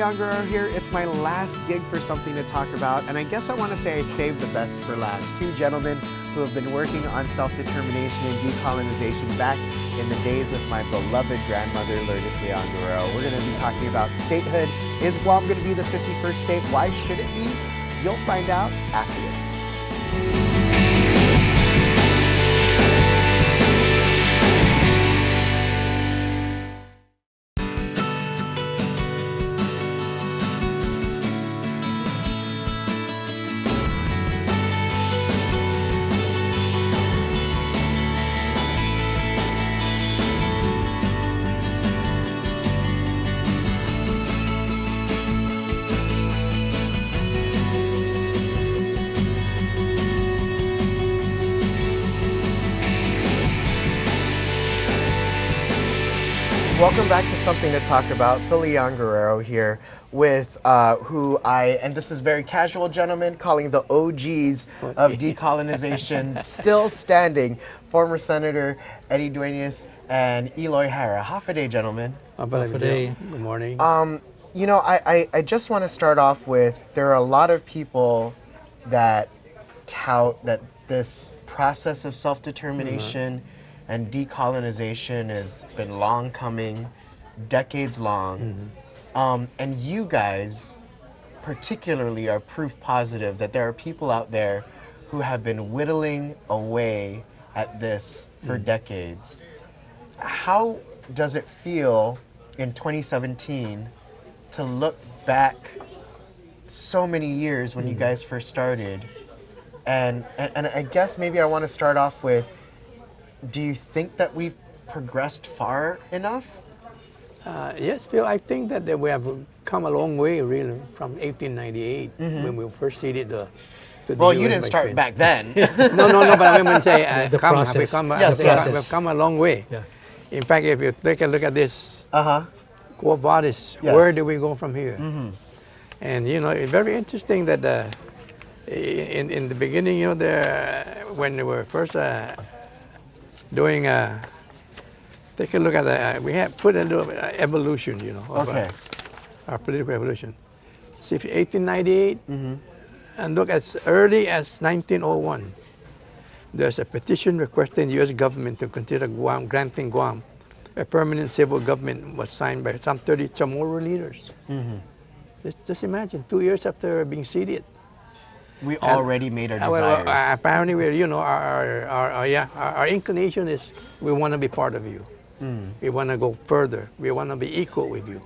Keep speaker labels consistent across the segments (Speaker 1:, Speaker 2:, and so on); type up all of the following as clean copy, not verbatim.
Speaker 1: Leon Guerrero here. It's my last gig for Something to Talk About, and I guess I want to say I saved the best for last. Two gentlemen who have been working on self-determination and decolonization back in the days with my beloved grandmother, Lourdes Leon Guerrero. We're going to be talking about statehood. Is Guam going to be the 51st state? Why should it be? You'll find out after this. Welcome back to Something to Talk About. Phil Leon Guerrero here with and this is very casual gentleman, calling the OGs of decolonization, still standing, former Senator Eddie Duenas and Eloy Jara. Half a day, gentlemen.
Speaker 2: Half a day. Good morning.
Speaker 1: You know, I just want to start off with, there are a lot of people that tout that this process of self-determination and decolonization has been long coming, decades long. And you guys particularly are proof positive that there are people out there who have been whittling away at this for decades. How does it feel in 2017 to look back so many years when you guys first started? And I guess maybe I want to start off with, do you think that we've progressed far enough?
Speaker 2: Yes, Bill, I think that we have come a long way, really, from 1898, when we first seated the
Speaker 1: Well, you didn't start back then.
Speaker 2: No, but I mean, say,
Speaker 3: The process.
Speaker 2: we've come a long way.
Speaker 3: Yeah.
Speaker 2: In fact, if you take a look at this, Quo Vadis,
Speaker 1: Yes.
Speaker 2: where do we go from here? And, you know, it's very interesting that in the beginning, you know, when we were first doing take a look at we have put a little evolution, you know, of our political evolution. See, 1898, and look as early as 1901, there's a petition requesting the U.S. government to consider Guam, granting Guam a permanent civil government, was signed by some 30 Chamorro leaders. Just imagine, 2 years after being seated.
Speaker 1: We already made our desires.
Speaker 2: Apparently, we're, you know, our inclination is we want to be part of you. We want to go further. We want to be equal with you.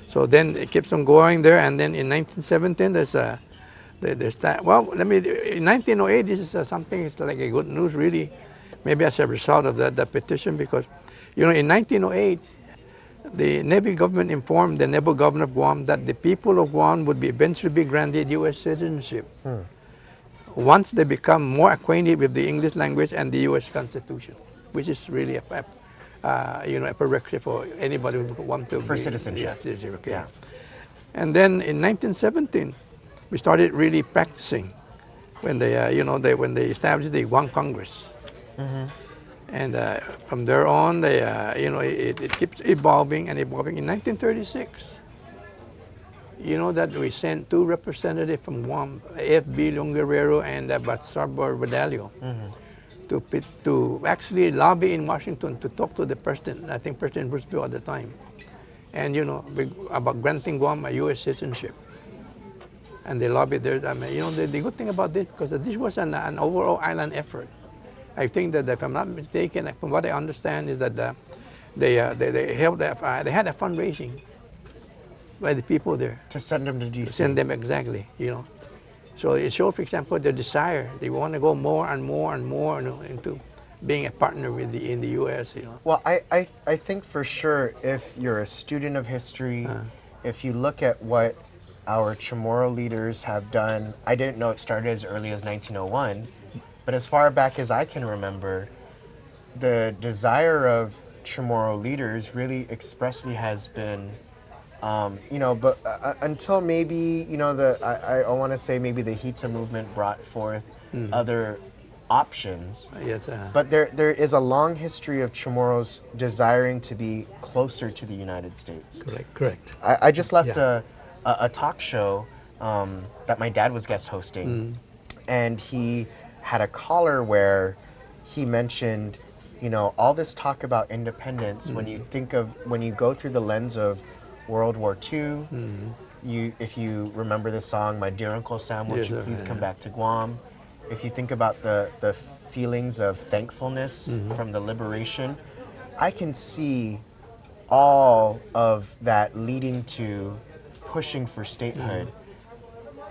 Speaker 2: So then it keeps on going there, and then in 1917, there's that. Well, in 1908, this is something. It's like a good news, really, maybe as a result of that petition, because, you know, in 1908. The Navy government informed the naval governor of Guam that the people of Guam would eventually be granted U.S. citizenship once they become more acquainted with the English language and the U.S. Constitution, which is really a prerequisite for anybody who wants to
Speaker 1: for citizenship.
Speaker 2: Yeah, citizenship, okay. Yeah. And then in 1917, we started really practicing when they, when they established the Guam Congress. And from there on, they, it keeps evolving and evolving. In 1936, you know that we sent 2 representatives from Guam, F.B. Leon Guerrero and Batsarbo Badalio, to actually lobby in Washington to talk to the president, I think President Roosevelt at the time, and, you know, about granting Guam a U.S. citizenship. And they lobbied there. I mean, you know, the good thing about this, because this was an overall island effort. I think that, if I'm not mistaken, from what I understand, is that they had a fundraising by the people there
Speaker 1: to send them to D.C.
Speaker 2: Send them, exactly, you know. So it showed, for example, their desire. They want to go more and more and more, you know, into being a partner in the U.S. You know.
Speaker 1: Well, I think for sure, if you're a student of history, if you look at what our Chamorro leaders have done, I didn't know it started as early as 1901. But as far back as I can remember, the desire of Chamorro leaders really expressly has been, but until maybe, I want to say maybe the Hita movement brought forth other options.
Speaker 2: Yes.
Speaker 1: But there is a long history of Chamorros desiring to be closer to the United States.
Speaker 3: Correct.
Speaker 1: I just left a talk show that my dad was guest hosting, and he had a caller where he mentioned, you know, all this talk about independence. When you think of, when you go through the lens of World War II, if you remember the song "My Dear Uncle Sam, Won't
Speaker 2: Yes,
Speaker 1: You
Speaker 2: sir,
Speaker 1: Please Come
Speaker 2: yeah.
Speaker 1: Back to Guam?" If you think about the feelings of thankfulness from the liberation, I can see all of that leading to pushing for statehood.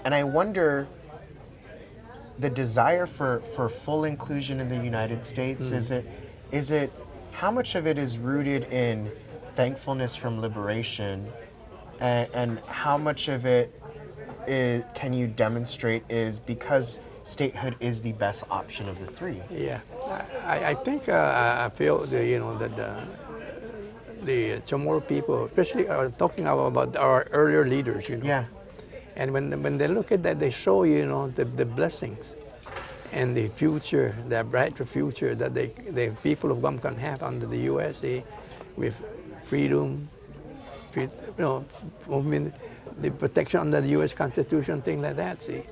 Speaker 1: And I wonder, the desire for full inclusion in the United States, is it how much of it is rooted in thankfulness from liberation, and how much of it can you demonstrate is because statehood is the best option of the three?
Speaker 2: Yeah, I think I feel that the Chamorro people, especially, are talking about our earlier leaders.
Speaker 1: Yeah.
Speaker 2: And when they look at that, they show the blessings and the future, the brighter future that the people of Guam can have under the USA, with freedom, movement, the protection under the U.S. Constitution, things like that. See,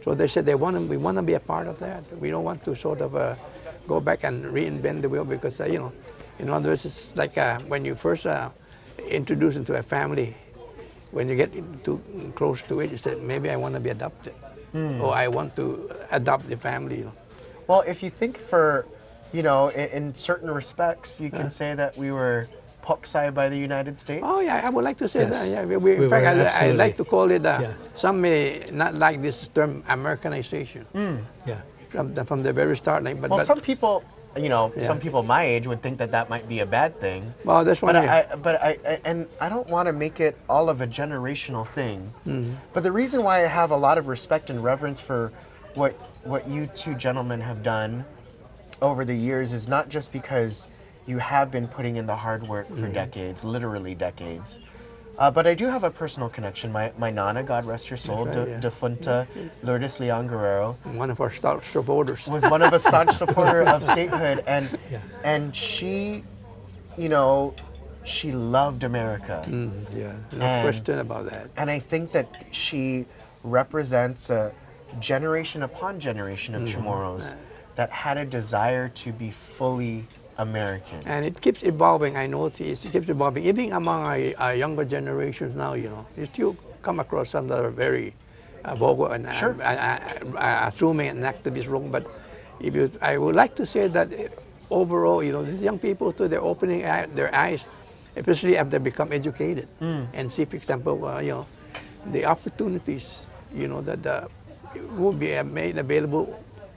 Speaker 2: so they said we want to be a part of that. We don't want to sort of go back and reinvent the wheel, because in other words, it's like when you first introduce into a family. When you get too close to it, you say, maybe I want to be adopted, or I want to adopt the family.
Speaker 1: Well, if you think for, in certain respects, you can say that we were poksai by the United States.
Speaker 2: Oh yeah, I would like to say
Speaker 3: Yes.
Speaker 2: that. Yeah,
Speaker 3: We
Speaker 2: in fact,
Speaker 3: were
Speaker 2: I
Speaker 3: absolutely.
Speaker 2: like to call it.
Speaker 3: Yeah.
Speaker 2: Some may not like this term, Americanization,
Speaker 3: Yeah.
Speaker 2: from the very start. But,
Speaker 1: Well,
Speaker 2: but
Speaker 1: some people,
Speaker 2: Yeah.
Speaker 1: some people my age would think that that might be a bad thing.
Speaker 2: well, that's one.
Speaker 1: But I don't want to make it all of a generational thing. But the reason why I have a lot of respect and reverence for what you two gentlemen have done over the years is not just because you have been putting in the hard work for decades, literally decades. But I do have a personal connection. My Nana, God rest her soul,
Speaker 2: That's right, yeah.
Speaker 1: defunta Lourdes Leon Guerrero,
Speaker 2: One of our staunch supporters.
Speaker 1: was one of a staunch supporter of statehood, and
Speaker 3: Yeah.
Speaker 1: and she, she loved America,
Speaker 2: Yeah, no
Speaker 1: And-
Speaker 2: question about that.
Speaker 1: and I think that she represents a generation upon generation of Chamorros that had a desire to be fully American.
Speaker 2: And it keeps evolving. I notice it keeps evolving. Even among our younger generations now, you still come across some that are very vocal and
Speaker 1: Sure.
Speaker 2: assuming an activist role. But I would like to say that overall, these young people too, they're opening their eyes, especially after they become educated, and see, for example, the opportunities, that will be made available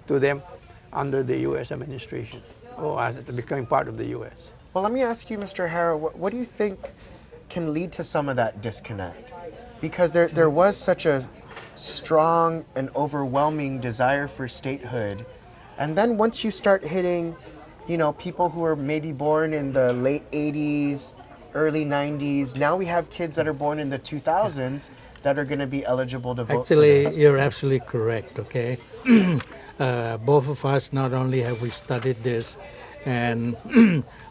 Speaker 2: to them under the U.S. administration, or as becoming part of the U.S.
Speaker 1: Well, let me ask you, Mr. Harrow, what do you think can lead to some of that disconnect? Because there was such a strong and overwhelming desire for statehood, and then once you start hitting, people who are maybe born in the late 80s, early 90s, now we have kids that are born in the 2000s that are going to be eligible to vote
Speaker 3: Actually,
Speaker 1: for this.
Speaker 3: you're absolutely correct, okay? Both of us, not only have we studied this, and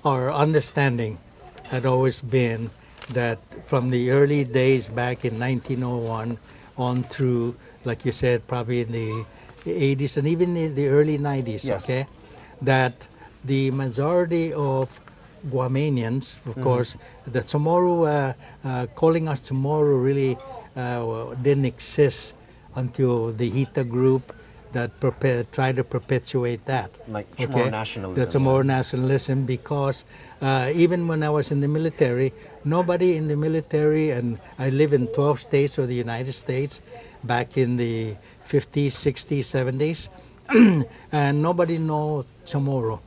Speaker 3: our understanding had always been that from the early days back in 1901 on through, like you said, probably in the 80s and even in the early 90s,
Speaker 1: Yes.
Speaker 3: okay? That the majority of Guamanians, of course, the Chamorro, calling us Chamorro really didn't exist until the Hita group that tried to perpetuate that.
Speaker 1: Like Chamorro nationalism.
Speaker 3: The Chamorro nationalism, because even when I was in the military, nobody in the military, and I live in 12 states of the United States back in the 50s, 60s, 70s, and nobody know Chamorro.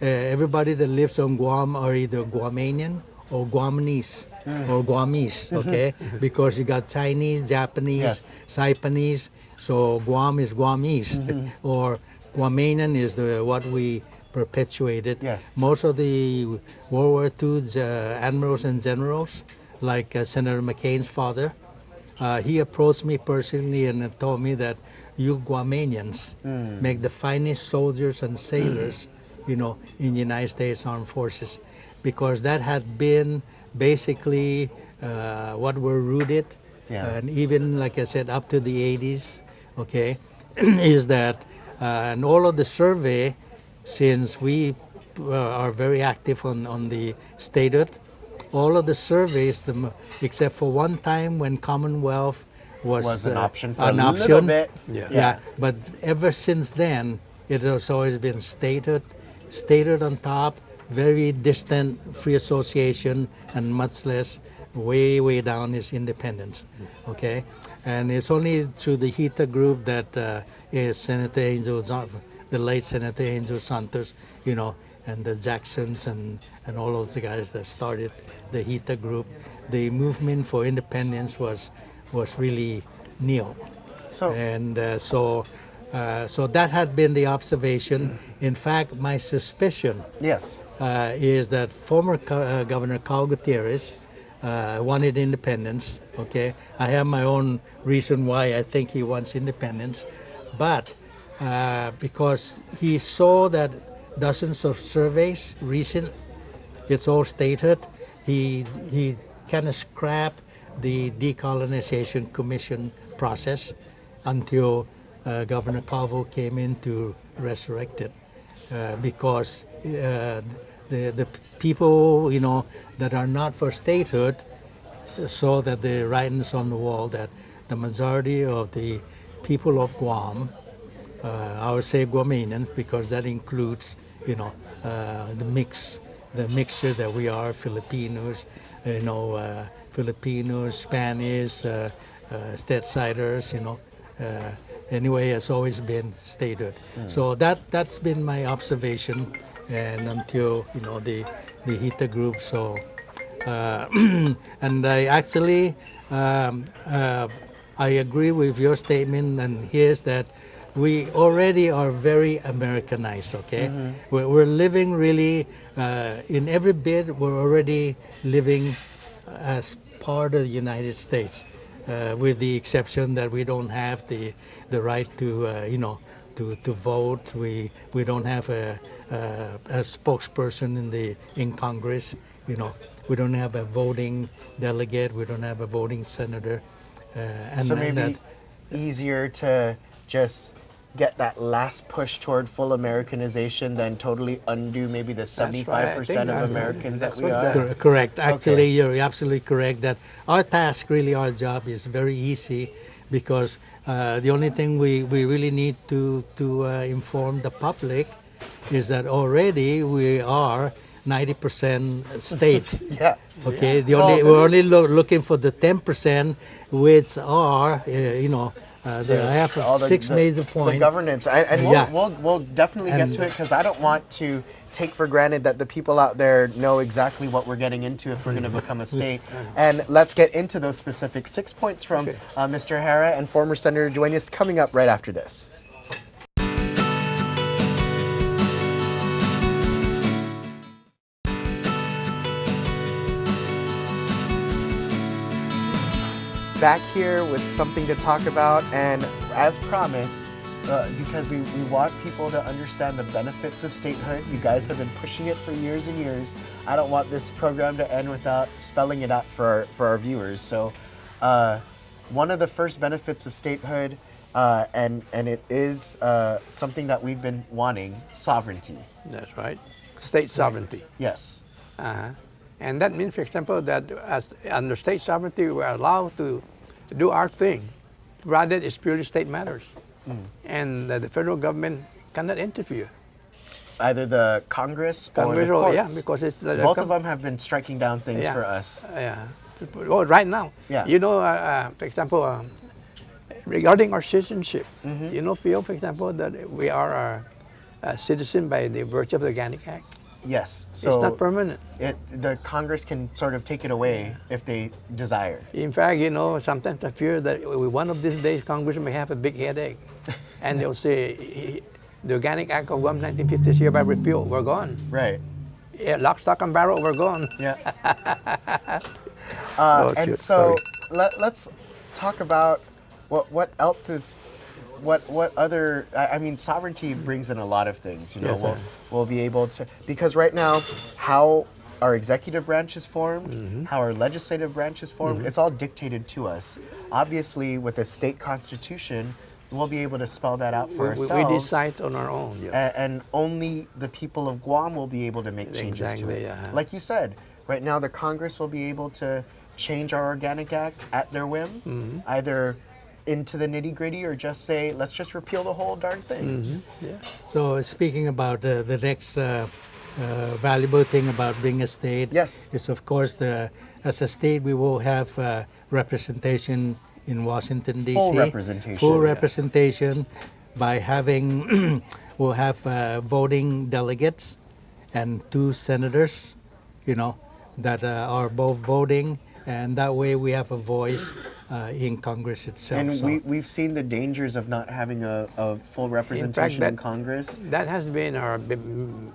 Speaker 3: Everybody that lives on Guam are either Guamanian or Guamanese or Guamese, okay? Because you got Chinese, Japanese,
Speaker 1: Yes.
Speaker 3: Saipanese, so Guam is Guamese, or Guamanian is what we perpetuated.
Speaker 1: Yes.
Speaker 3: Most of the World War II's admirals and generals, like Senator McCain's father, he approached me personally and told me that you Guamanians make the finest soldiers and sailors, in the United States Armed Forces, because that had been basically what we're rooted
Speaker 1: Yeah.
Speaker 3: and even like I said, up to the 80s, okay, is that, and all of the survey, since we are very active on the statehood, all of the surveys, except for one time when Commonwealth
Speaker 1: Was an option for
Speaker 3: an
Speaker 1: a little
Speaker 3: option.
Speaker 1: bit.
Speaker 2: Yeah.
Speaker 3: Yeah, but ever since then, it has always been statehood on top, very distant free association, and much less way down is independence. Okay, and it's only through the HITA group that is Senator Angel, the late Senator Angel Santos, and the Jacksons and all of the guys that started the HITA group. The movement for independence was really new.
Speaker 1: So
Speaker 3: And so that had been the observation. In fact, my suspicion
Speaker 1: yes.
Speaker 3: is that former Governor Carl Gutierrez wanted independence. Okay, I have my own reason why I think he wants independence, but because he saw that dozens of surveys recent, it's all stated, he kind of scrapped the decolonization commission process until Governor Calvo came in to resurrect it, because the people that are not for statehood saw that the writings on the wall that the majority of the people of Guam, I would say Guamanians, because that includes the mixture that we are, Filipinos, Filipinos, Spanish, Statessiders, anyway, has always been statehood. So that's been my observation, and until the HITA group. So and I actually I agree with your statement, and here's that we already are very Americanized. Okay, we're living really in every bit. We're already living as part of the United States, with the exception that we don't have the right to to vote. We don't have a spokesperson in Congress. We don't have a voting delegate. We don't have a voting senator. And
Speaker 1: So
Speaker 3: and
Speaker 1: maybe easier to just get that last push toward full Americanization than totally undo maybe the 75% of Americans that we are.
Speaker 3: Correct. Actually,
Speaker 1: Okay.
Speaker 3: you're absolutely correct that our task, really our job, is very easy, because the only thing we really need to inform the public is that already we are 90% state.
Speaker 1: Yeah.
Speaker 3: Okay,
Speaker 1: Well,
Speaker 3: we're only looking for the 10%, which are they have
Speaker 1: all the-
Speaker 3: 6 major
Speaker 1: The
Speaker 3: points.
Speaker 1: governance, and
Speaker 3: Yeah.
Speaker 1: we'll definitely get to it, because I don't want to take for granted that the people out there know exactly what we're getting into if we're going to become a state. And let's get into those specific 6 points from Mr. Hara and former Senator Duenas coming up right after this. Back here with something to talk about, and as promised, because we want people to understand the benefits of statehood. You guys have been pushing it for years and years. I don't want this program to end without spelling it out for our viewers. So one of the first benefits of statehood, and it is something that we've been wanting, sovereignty.
Speaker 2: That's right. State sovereignty.
Speaker 1: Yes.
Speaker 2: And that means, for example, that as under state sovereignty, we're allowed to do our thing, provided it's purely state matters. And the federal government cannot interfere.
Speaker 1: Either the Congress or the courts.
Speaker 2: Yeah, because it's
Speaker 1: Both of them have been striking down things
Speaker 2: Yeah.
Speaker 1: for us.
Speaker 2: Yeah. Well, right now,
Speaker 1: Yeah.
Speaker 2: for example, regarding our citizenship, feel, for example, that we are a citizen by the virtue of the Organic Act.
Speaker 1: Yes.
Speaker 2: It's
Speaker 1: So
Speaker 2: not permanent.
Speaker 1: the Congress can sort of take it away if they desire.
Speaker 2: In fact, sometimes I fear that one of these days Congress may have a big headache, and they'll say, the Organic Act of Guam 1950 is hereby repealed. We're gone.
Speaker 1: Right.
Speaker 2: Yeah, lock, stock, and barrel. We're gone.
Speaker 1: Yeah.
Speaker 2: Oh,
Speaker 1: And
Speaker 2: shoot,
Speaker 1: so
Speaker 2: sorry.
Speaker 1: let's talk about what else is. What other? I mean, sovereignty brings in a lot of things.
Speaker 2: Yes,
Speaker 1: we'll be able to, because right now, how our executive branch is formed, how our legislative branch is formed. It's all dictated to us. Obviously, with a state constitution, we'll be able to spell that out for ourselves.
Speaker 2: We decide on our own. Yeah.
Speaker 1: And only the people of Guam will be able to make changes to
Speaker 2: Exactly,
Speaker 1: it.
Speaker 2: yeah.
Speaker 1: Like you said, right now the Congress will be able to change our Organic Act at their whim, either into the nitty-gritty or just say, let's just repeal the whole darn thing.
Speaker 2: Yeah.
Speaker 3: So speaking about the next valuable thing about being a state
Speaker 1: Yes.
Speaker 3: is, of course, as a state we will have representation in Washington, D.C.
Speaker 1: Full representation.
Speaker 3: Full
Speaker 1: Yeah.
Speaker 3: representation by having, we'll have voting delegates and 2 senators, that are both voting, and that way we have a voice in Congress itself.
Speaker 1: And
Speaker 3: So-
Speaker 1: we've seen the dangers of not having a full representation in
Speaker 2: that-
Speaker 1: Congress.
Speaker 2: That has been our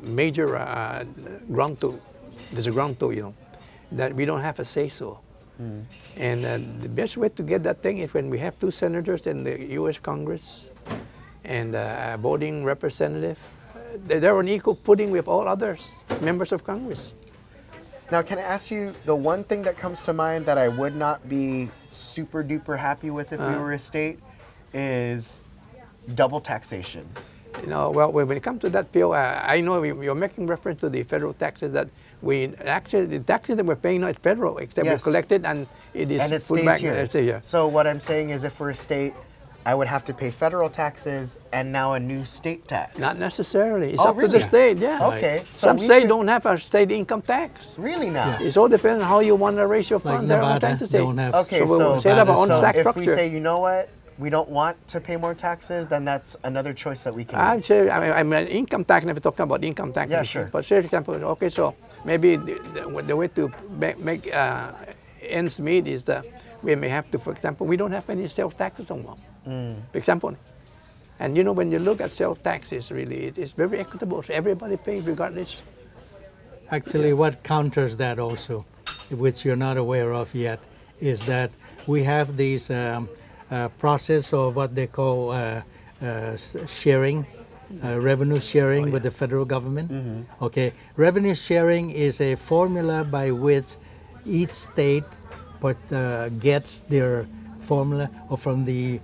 Speaker 2: major ground to. There's a ground to, that we don't have a say-so. And the best way to get that thing is when we have 2 senators in the U.S. Congress and a voting representative. They're on equal footing with all others, members of Congress.
Speaker 1: Now, can I ask you, the one thing that comes to mind that I would not be super duper happy with if we were a state is double taxation.
Speaker 2: Well, when it comes to that bill, I know you're making reference to the federal taxes that the taxes that we're paying now is federal, except
Speaker 1: Yes.
Speaker 2: we collected and it is
Speaker 1: And it
Speaker 2: put
Speaker 1: stays
Speaker 2: back.
Speaker 1: here.
Speaker 2: Stay here.
Speaker 1: So what I'm saying is if we're a state, I would have to pay federal taxes and now a new state tax.
Speaker 2: Not necessarily. It's
Speaker 1: Oh,
Speaker 2: up to the
Speaker 1: really?
Speaker 2: state, yeah.
Speaker 1: Okay. So
Speaker 2: Some
Speaker 1: we
Speaker 2: states
Speaker 1: could-
Speaker 2: don't have a state income tax.
Speaker 1: Really now?
Speaker 2: It all depends on how you want to raise your
Speaker 3: like
Speaker 2: fund. There are all
Speaker 3: Nevada
Speaker 2: kinds of states.
Speaker 3: don't have.
Speaker 1: Okay,
Speaker 2: So we'll
Speaker 1: so,
Speaker 2: set up our own
Speaker 3: Nevada's-
Speaker 2: tax
Speaker 1: if we
Speaker 2: structure.
Speaker 1: say, you know what, we don't want to pay more taxes, then that's another choice that we can
Speaker 2: I'd
Speaker 1: make.
Speaker 2: say, I mean, income tax, never talking about income tax.
Speaker 1: Yeah, sure.
Speaker 2: But say, for example, okay, so maybe the way to make ends meet is that we may have to, for example, we don't have any sales taxes on Guam, for example. And when you look at sales taxes, really, it's very equitable. So everybody pays regardless.
Speaker 3: Actually, what counters that also, which you're not aware of yet, is that we have these process of what they call sharing, revenue sharing with the federal government. Okay, revenue sharing is a formula by which each state gets their formula from the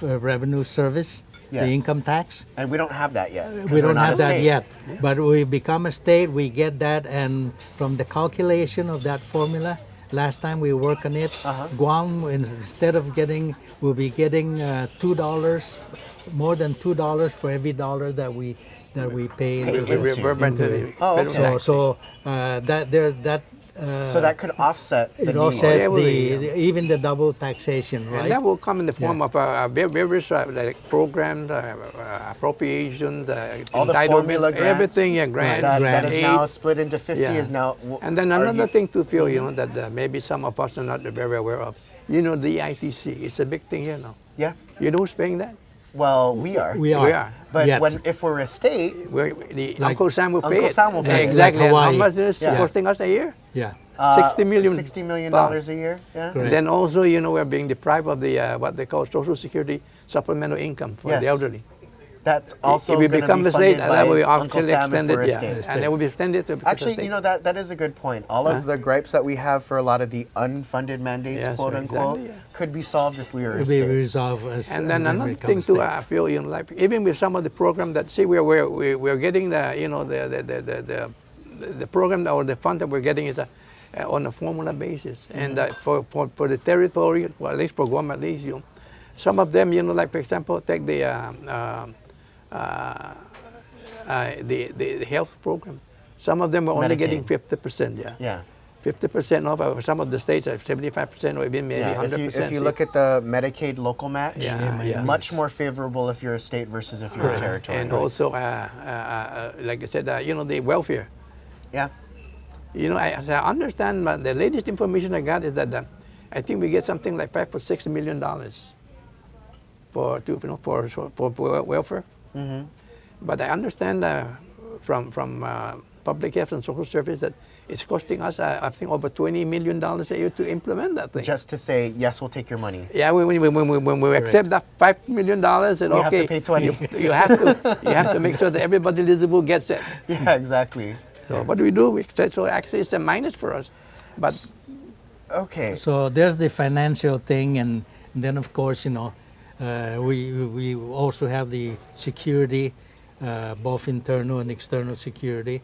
Speaker 3: revenue service,
Speaker 1: Yes.
Speaker 3: the income tax.
Speaker 1: And we don't have that yet. 'cause
Speaker 3: We
Speaker 1: we're
Speaker 3: don't
Speaker 1: not
Speaker 3: have
Speaker 1: a
Speaker 3: that
Speaker 1: state.
Speaker 3: yet, but we become a state, we get that, and from the calculation of that formula, last time we worked on it, Guam, instead of we'll be getting $2, more than $2 for every dollar that we pay.
Speaker 1: Pay
Speaker 3: into
Speaker 1: into.
Speaker 2: Into the
Speaker 3: it.
Speaker 1: Oh,
Speaker 2: federal
Speaker 1: okay.
Speaker 2: tax.
Speaker 3: So that
Speaker 1: So that could offset the
Speaker 3: it
Speaker 1: need.
Speaker 3: offsets
Speaker 2: Yeah, well, yeah.
Speaker 3: even the double taxation, right?
Speaker 2: And that will come in the form of various like programs, appropriations,
Speaker 1: All the
Speaker 2: entitlement,
Speaker 1: formula grants
Speaker 2: everything, grants,
Speaker 1: that is
Speaker 2: aid.
Speaker 1: now split into 50
Speaker 2: Yeah.
Speaker 1: is now.
Speaker 2: And then
Speaker 1: are
Speaker 2: another
Speaker 1: you-
Speaker 2: thing to feel, that maybe some of us are not very aware of. The ITC, it's a big thing here now.
Speaker 1: Yeah.
Speaker 2: You know who's paying that?
Speaker 1: Well, we are.
Speaker 3: We are.
Speaker 2: We are.
Speaker 1: But
Speaker 3: Yet.
Speaker 1: if we're a state,
Speaker 2: Uncle Sam will pay
Speaker 1: Uncle
Speaker 2: it.
Speaker 1: Sam will pay it.
Speaker 2: Exactly.
Speaker 3: Like
Speaker 2: And how
Speaker 3: Hawaii.
Speaker 2: much is it
Speaker 1: Yeah.
Speaker 2: costing us a year?
Speaker 3: Yeah.
Speaker 2: 60 million.
Speaker 1: $60 million
Speaker 2: pounds.
Speaker 1: a year. Yeah.
Speaker 3: Correct.
Speaker 2: Then also, we're being deprived of the what they call Social Security supplemental income for
Speaker 1: Yes.
Speaker 2: the elderly.
Speaker 1: That's also
Speaker 2: if we
Speaker 1: going to
Speaker 2: become
Speaker 1: be
Speaker 2: a state,
Speaker 1: funded by
Speaker 2: that will be
Speaker 1: Uncle
Speaker 2: actually
Speaker 1: Sam if
Speaker 2: extended,
Speaker 1: we're a
Speaker 2: yeah,
Speaker 1: state.
Speaker 2: and it will be extended to
Speaker 1: Actually, that is a good point. All of the gripes that we have for a lot of the unfunded mandates,
Speaker 2: Yes,
Speaker 1: quote unquote,
Speaker 2: exactly, yeah.
Speaker 1: could be solved if we were a
Speaker 3: It'll be
Speaker 1: state.
Speaker 3: resolved as
Speaker 2: And then
Speaker 3: when we
Speaker 2: another
Speaker 3: become
Speaker 2: thing
Speaker 3: a
Speaker 2: too,
Speaker 3: state.
Speaker 2: I feel, like even with some of the program that we're getting the program or the fund that we're getting is on a formula basis, and for the territory, well, at least for Guam, at least some of them, like for example, take the health program. Some of them are only getting
Speaker 1: Medicaid.
Speaker 2: 50%. Yeah.
Speaker 1: Yeah.
Speaker 2: 50% off. Some of the states are 75% or even maybe
Speaker 1: Yeah,
Speaker 2: 100%.
Speaker 1: if you look at the Medicaid local match,
Speaker 2: Yeah.
Speaker 1: much more favorable if you're a state versus if you're a territory.
Speaker 2: And also, like I said, the welfare.
Speaker 1: Yeah.
Speaker 2: As I understand, but the latest information I got is that I think we get something like $5 or $6 million for welfare.
Speaker 1: Mm-hmm.
Speaker 2: But I understand from Public Health and Social Service that it's costing us, I think, over $20 million a year to implement that thing.
Speaker 1: Just to say, yes, we'll take your money.
Speaker 2: Yeah, when we accept that $5 million, and
Speaker 1: We have
Speaker 2: okay,
Speaker 1: to pay 20.
Speaker 2: you have to make sure that everybody eligible gets it.
Speaker 1: Yeah, exactly.
Speaker 2: So what do we do? So actually it's a minus for us. But
Speaker 1: Okay.
Speaker 3: So there's the financial thing, and then of course, we also have the security, both internal and external security.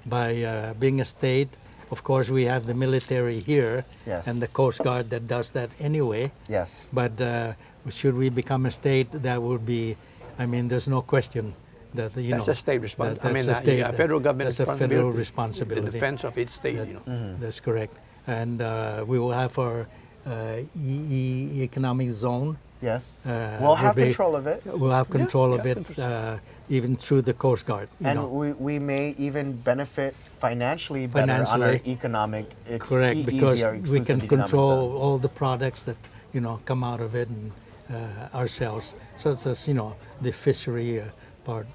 Speaker 3: By being a state, of course, we have the military here,
Speaker 1: Yes.
Speaker 3: and the Coast Guard that does that anyway.
Speaker 1: Yes.
Speaker 3: But should we become a state, that would be, I mean, there's no question that
Speaker 2: that's a state responsibility. I mean,
Speaker 3: that's a state,
Speaker 2: federal government
Speaker 3: that's a federal
Speaker 2: the
Speaker 3: responsibility.
Speaker 2: defense of its state.
Speaker 3: That- That's correct. And we will have our economic zone.
Speaker 1: Yes.
Speaker 3: Uh,
Speaker 1: We'll have
Speaker 3: will be-
Speaker 1: control of it.
Speaker 3: We'll have control of
Speaker 2: yeah,
Speaker 3: it, even through the Coast Guard.
Speaker 1: And we may even benefit financially better on our
Speaker 3: Financially.
Speaker 1: economic,
Speaker 3: Correct,
Speaker 1: easy
Speaker 3: because
Speaker 1: or
Speaker 3: we
Speaker 1: exclusive
Speaker 3: can
Speaker 1: economic
Speaker 3: control
Speaker 1: zone.
Speaker 3: all the products that come out of it and ourselves. So it's just, the fishery part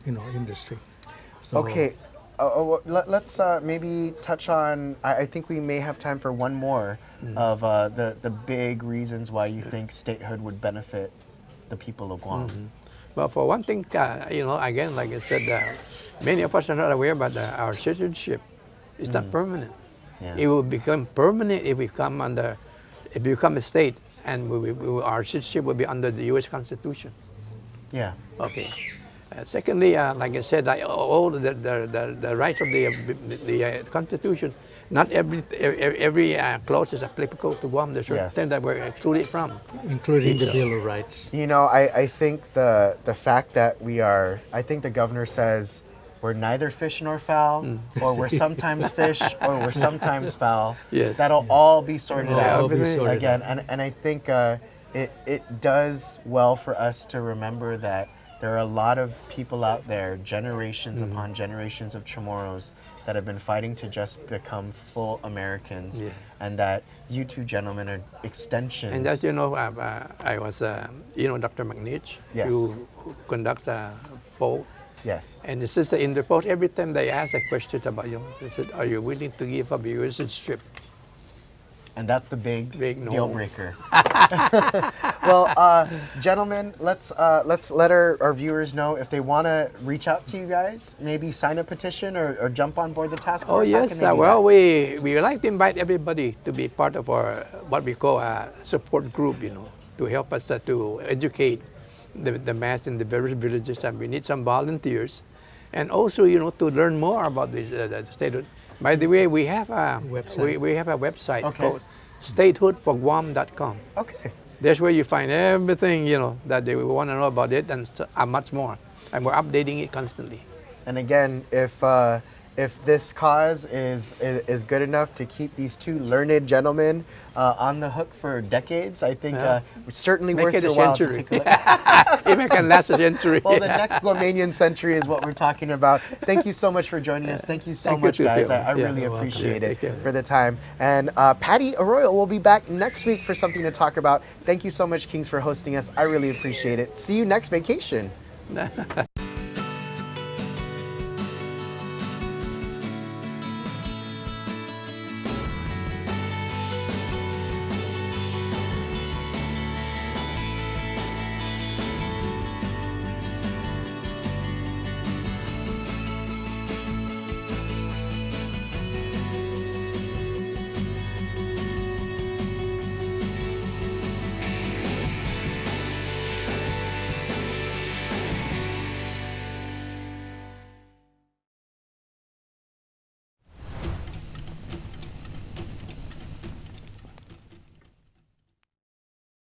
Speaker 3: industry. So,
Speaker 1: Okay, let's maybe touch on. I think we may have time for one more of the big reasons why you think statehood would benefit the people of Guam.
Speaker 2: Well, for one thing, again, like I said, many of us are not aware, but our citizenship is not permanent.
Speaker 1: Yeah.
Speaker 2: It will become permanent if we become a state, and our citizenship will be under the U.S. Constitution.
Speaker 1: Yeah.
Speaker 2: Okay. Secondly, like I said, all the rights of the Constitution, not every clause is applicable to Guam. There's certain
Speaker 1: Yes.
Speaker 2: things that we're excluded from.
Speaker 3: including the Bill of Rights.
Speaker 1: I think the fact that I think the governor says we're neither fish nor fowl, or we're sometimes fish, or we're sometimes fowl.
Speaker 2: Yes.
Speaker 1: That'll all be sorted
Speaker 3: All
Speaker 1: out
Speaker 3: be sorted
Speaker 1: again. And I think it does well for us to remember that there are a lot of people out there, generations upon generations of Chamorros, that have been fighting to just become full Americans,
Speaker 2: Yeah.
Speaker 1: and that you two gentlemen are extensions.
Speaker 2: And as you know, I was, Dr. McNich,
Speaker 1: Yes.
Speaker 2: who conducts a poll.
Speaker 1: Yes.
Speaker 2: And it says that in the poll, every time they ask a question about you, they said, "Are you willing to give up your citizenship?"
Speaker 1: And that's the big
Speaker 2: Big no.
Speaker 1: deal breaker. Well, gentlemen, let's let our viewers know if they want to reach out to you guys, maybe sign a petition or jump on board the task
Speaker 2: Oh
Speaker 1: force. How
Speaker 2: yes,
Speaker 1: can they do
Speaker 2: well
Speaker 1: that?
Speaker 2: we like to invite everybody to be part of our what we call a support group, to help us to educate the mass in the various villages, and we need some volunteers, and also to learn more about the statehood. By the way, we have a
Speaker 3: Website.
Speaker 2: we have a website
Speaker 1: Okay.
Speaker 2: called statehoodforguam.com.
Speaker 1: Okay.
Speaker 2: That's where you find everything that they want to know about it and much more, and we're updating it constantly.
Speaker 1: And again, if this cause is good enough to keep these two learned gentlemen on the hook for decades, I think it's certainly
Speaker 2: Make
Speaker 1: worth
Speaker 2: it a
Speaker 1: your while to
Speaker 2: century.
Speaker 1: take a look.
Speaker 2: If it can last a century.
Speaker 1: Well, the next Guamanian century is what we're talking about. Thank you so much for joining us. Thank you so
Speaker 2: Thank you
Speaker 1: much,
Speaker 2: too,
Speaker 1: guys.
Speaker 2: Phil.
Speaker 1: I
Speaker 2: Yeah,
Speaker 1: really
Speaker 3: you're welcome.
Speaker 1: appreciate
Speaker 2: Yeah,
Speaker 1: it
Speaker 2: take care.
Speaker 1: for the time. And Patty Arroyo will be back next week for something to talk about. Thank you so much, Kings, for hosting us. I really appreciate it. See you next vacation.